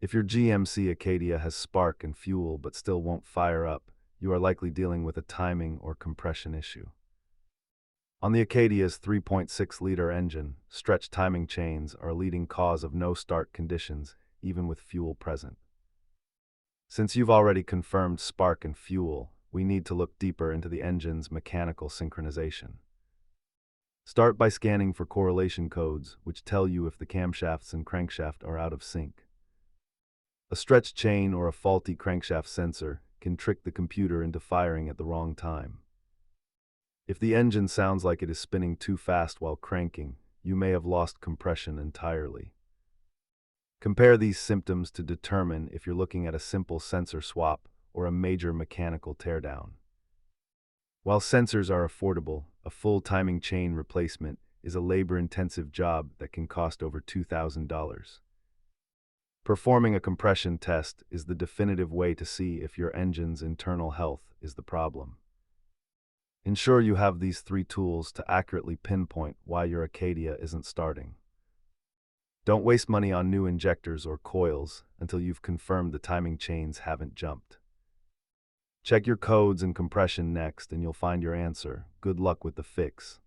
If your GMC Acadia has spark and fuel but still won't fire up, you are likely dealing with a timing or compression issue. On the Acadia's 3.6-liter engine, stretched timing chains are a leading cause of no-start conditions, even with fuel present. Since you've already confirmed spark and fuel, we need to look deeper into the engine's mechanical synchronization. Start by scanning for correlation codes, which tell you if the camshafts and crankshaft are out of sync. A stretched chain or a faulty crankshaft sensor can trick the computer into firing at the wrong time. If the engine sounds like it is spinning too fast while cranking, you may have lost compression entirely. Compare these symptoms to determine if you're looking at a simple sensor swap or a major mechanical teardown. While sensors are affordable, a full timing chain replacement is a labor-intensive job that can cost over $2,000. Performing a compression test is the definitive way to see if your engine's internal health is the problem. Ensure you have these 3 tools to accurately pinpoint why your Acadia isn't starting. Don't waste money on new injectors or coils until you've confirmed the timing chains haven't jumped. Check your codes and compression next and you'll find your answer. Good luck with the fix.